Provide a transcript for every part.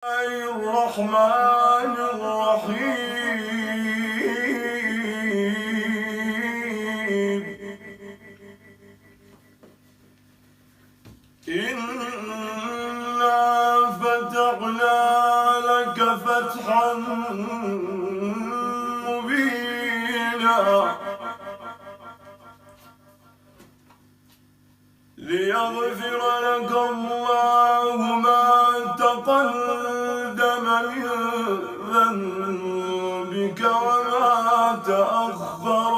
الرحمن الرحيم. إنا فتحنا لك فتحا مبينا ليغفر لك الله ما تقدم من ذنبك وما تأخر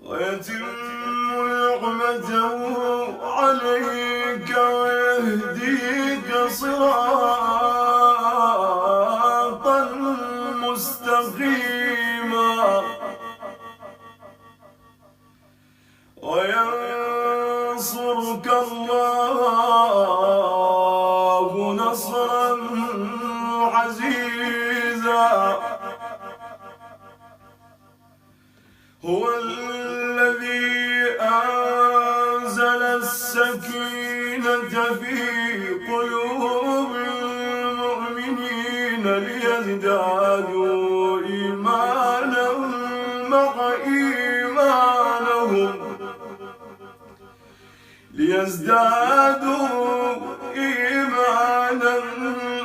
ويتم نعمته عليك ويهديك صراطا مستقيما وينصرك الله نصرا عزيزا. هو الذي أنزل السكينة في قلوب المؤمنين ليزدادوا إيمانا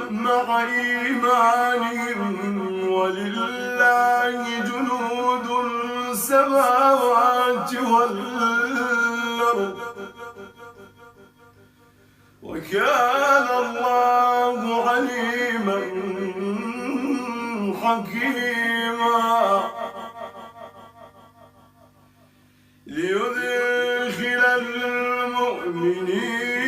مع إيمانهم ولله جنود السماوات والأرض وكان الله عليما حكيما. ليدخل المؤمنين